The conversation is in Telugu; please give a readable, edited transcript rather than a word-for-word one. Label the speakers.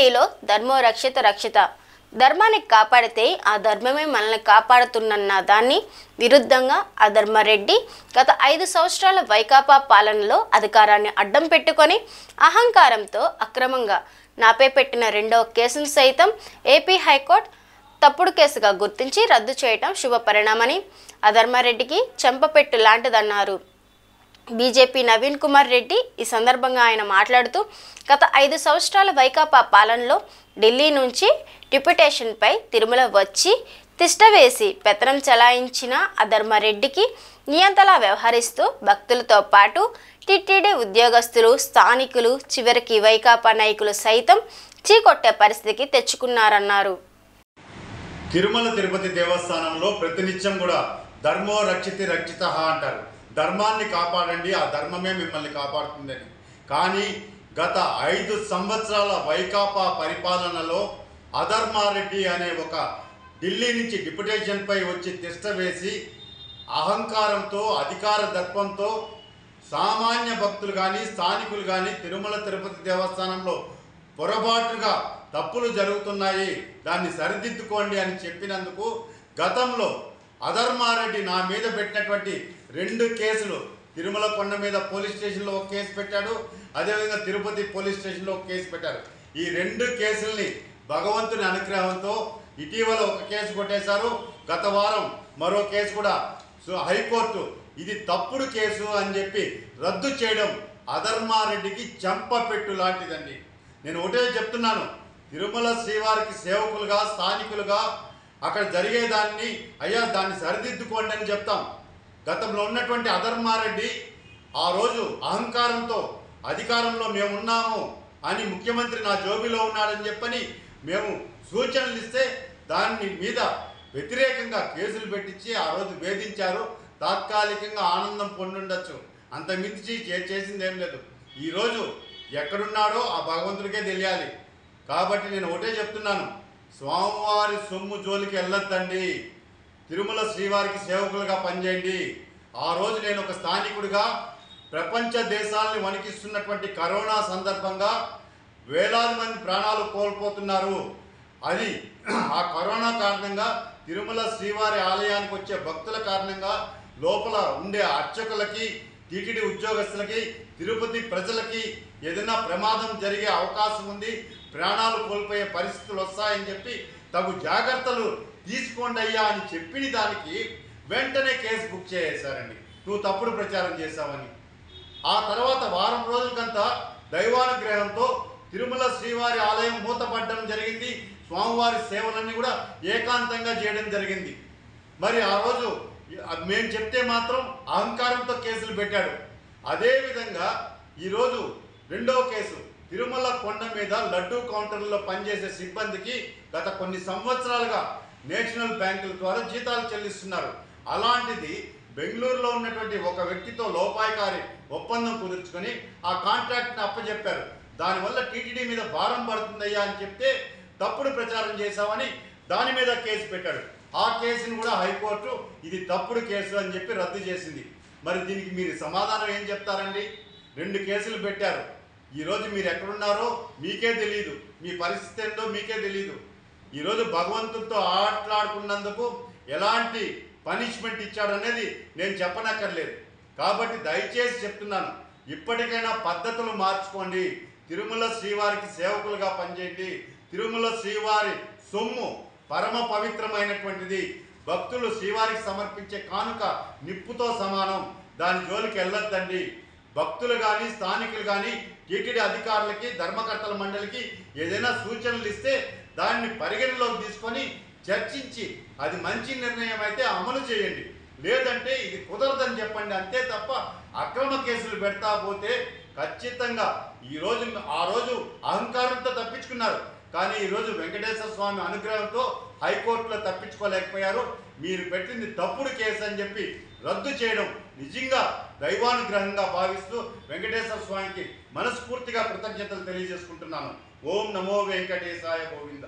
Speaker 1: రంగారెడ్డిలో ధర్మో రక్షిత రక్షిత, ధర్మాన్ని కాపాడితే ఆ ధర్మమే మనల్ని కాపాడుతున్న దాన్ని విరుద్ధంగా అధర్మారెడ్డి గత 5 సంవత్సరాల వైకాపా పాలనలో అధికారాన్ని అడ్డం పెట్టుకొని అహంకారంతో అక్రమంగా నాపై పెట్టిన రెండవ కేసును సైతం ఏపీ హైకోర్టు తప్పుడు కేసుగా గుర్తించి రద్దు చేయటం శుభ పరిణామని అధర్మారెడ్డికి చెంపపెట్టు లాంటిదన్నారు. బీజేపీ నవీన్ కుమార్ రెడ్డి ఈ సందర్భంగా ఆయన మాట్లాడుతూ గత 5 సంవత్సరాల వైకాపా పాలనలో ఢిల్లీ నుంచి డిప్యుటేషన్పై తిరుమల వచ్చి తిష్టవేసి పెత్తనం చెలాయించిన అధర్మారెడ్డికి నియంతలా వ్యవహరిస్తూ భక్తులతో పాటు టీటీడీ ఉద్యోగస్తులు, స్థానికులు, చివరికి వైకాపా నాయకులు సైతం చీకొట్టే పరిస్థితికి తెచ్చుకున్నారన్నారు.
Speaker 2: తిరుమల తిరుపతి దేవస్థానంలో ప్రతినిత్యం కూడా ధర్మో రక్షితి రక్షిత అంటారు. ధర్మాన్ని కాపాడండి, ఆ ధర్మమే మిమ్మల్ని కాపాడుతుందని. కానీ గత 5 సంవత్సరాల వైకాపా పరిపాలనలో అధర్మారెడ్డి అనే ఒక ఢిల్లీ నుంచి డిప్యుటేషన్పై వచ్చి తిష్ట వేసి అహంకారంతో, అధికార దర్పంతో సామాన్య భక్తులు కానీ స్థానికులు కానీ తిరుమల తిరుపతి దేవస్థానంలో పొరపాటుగా తప్పులు జరుగుతున్నాయి, దాన్ని సరిదిద్దుకోండి అని చెప్పినందుకు గతంలో అధర్మారెడ్డి నా మీద పెట్టినటువంటి 2 కేసులు, తిరుమల కొండ మీద పోలీస్ స్టేషన్లో ఒక కేసు పెట్టాడు, అదేవిధంగా తిరుపతి పోలీస్ స్టేషన్లో ఒక కేసు పెట్టారు. ఈ 2 కేసుల్ని భగవంతుని అనుగ్రహంతో ఇటీవల ఒక కేసు కొట్టేశారు. గత వారం మరో కేసు కూడా హైకోర్టు ఇది తప్పుడు కేసు అని చెప్పి రద్దు చేయడం అధర్మారెడ్డికి చెంపపెట్టు లాంటిదండి. నేను ఒకటే చెప్తున్నాను, తిరుమల శ్రీవారికి సేవకులుగా, స్థానికులుగా అక్కడ జరిగేదాన్ని అయ్యా దాన్ని సరిదిద్దుకోండి అని చెప్తాం. గతంలో ఉన్నటువంటి అధర్మారెడ్డి ఆ రోజు అహంకారంతో అధికారంలో మేము ఉన్నాము అని ముఖ్యమంత్రి నా జోబిలో ఉన్నాడని చెప్పని మేము సూచనలు ఇస్తే దాని మీద వ్యతిరేకంగా కేసులు పెట్టించి ఆ రోజు వేధించారు. తాత్కాలికంగా ఆనందం పొందుండొచ్చు, అంత మించి చేసింది ఏం లేదు. ఈరోజు ఎక్కడున్నాడో ఆ భగవంతుడికే తెలియాలి. కాబట్టి నేను ఒకటే చెప్తున్నాను, స్వామివారి సొమ్ము జోలికి వెళ్ళొద్దండి, తిరుమల శ్రీవారికి సేవకులుగా పనిచేయండి. ఆ రోజు నేను ఒక స్థానికుడిగా ప్రపంచ దేశాలని వణికిస్తున్నటువంటి కరోనా సందర్భంగా వేలాది మంది ప్రాణాలు కోల్పోతున్నారు. అది ఆ కరోనా కారణంగా తిరుమల శ్రీవారి ఆలయానికి వచ్చే భక్తుల కారణంగా లోపల ఉండే అర్చకులకి, టీటీడీ ఉద్యోగస్తులకి, తిరుపతి ప్రజలకి ఏదైనా ప్రమాదం జరిగే అవకాశం ఉంది, ప్రాణాలు కోల్పోయే పరిస్థితులు వస్తాయని చెప్పి తగు జాగ్రత్తలు తీసుకోండి అయ్యా అని చెప్పిన దానికి వెంటనే కేసు బుక్ చేసేశారండి, నువ్వు తప్పుడు ప్రచారం చేశావని. ఆ తర్వాత వారం రోజులకంతా దైవానుగ్రహంతో తిరుమల శ్రీవారి ఆలయం మూతపడడం జరిగింది. స్వామివారి సేవలన్నీ కూడా ఏకాంతంగా చేయడం జరిగింది. మరి ఆ రోజు మేము చెప్తే మాత్రం అహంకారంతో కేసులు పెట్టాడు. అదేవిధంగా ఈరోజు రెండవ కేసు, తిరుమల కొండ మీద లడ్డూ కౌంటర్లో పనిచేసే సిబ్బందికి గత కొన్ని సంవత్సరాలుగా నేషనల్ బ్యాంకుల ద్వారా జీతాలు చెల్లిస్తున్నారు. అలాంటిది బెంగళూరులో ఉన్నటువంటి ఒక వ్యక్తితో లోపాయకారి ఒప్పందం కుదుర్చుకొని ఆ కాంట్రాక్ట్ని అప్పచెప్పారు. దానివల్ల టీటీడీ మీద భారం పడుతుందయ్యా అని చెప్తే తప్పుడు ప్రచారం చేశామని దాని మీద కేసు పెట్టాడు. ఆ కేసును కూడా హైకోర్టు ఇది తప్పుడు కేసు అని చెప్పి రద్దు చేసింది. మరి దీనికి మీరు సమాధానం ఏం చెప్తారండి? 2 కేసులు పెట్టారు. ఈరోజు మీరు ఎక్కడున్నారో మీకే తెలియదు, మీ పరిస్థితి ఏంటో మీకే తెలియదు. ఈరోజు భగవంతుడితో ఆటలాడుకున్నందుకు ఎలాంటి పనిష్మెంట్ ఇచ్చాడనేది నేను చెప్పనక్కర్లేదు. కాబట్టి దయచేసి చెప్తున్నాను, ఇప్పటికైనా పద్ధతులు మార్చుకోండి, తిరుమల శ్రీవారికి సేవకులుగా పనిచేయండి. తిరుమల శ్రీవారి సొమ్ము పరమ పవిత్రమైనటువంటిది. భక్తులు శ్రీవారికి సమర్పించే కానుక నిప్పుతో సమానం, దాని జోలికి వెళ్ళొద్దండి. భక్తులు కానీ, స్థానికులు కానీ, టీటీడీ అధికారులకి, ధర్మకర్తల మండలికి ఏదైనా సూచనలు ఇస్తే దాన్ని పరిగణలోకి తీసుకొని చర్చించి అది మంచి నిర్ణయం అయితే అమలు చేయండి, లేదంటే ఇది కుదరదని చెప్పండి. అంతే తప్ప అక్రమ కేసులు పెడతా పోతే ఖచ్చితంగా ఆ రోజు అహంకారంతో తప్పించుకున్నారు, కానీ ఈరోజు వెంకటేశ్వర స్వామి అనుగ్రహంతో హైకోర్టులో తప్పించుకోలేకపోయారు. మీరు పెట్టింది తప్పుడు కేసు అని చెప్పి రద్దు చేయడం నిజంగా దైవానుగ్రహంగా భావిస్తూ వెంకటేశ్వర స్వామికి మనస్ఫూర్తిగా కృతజ్ఞతలు తెలియజేసుకుంటున్నాను. ఓం నమో వెంకటేశాయ గోవింద.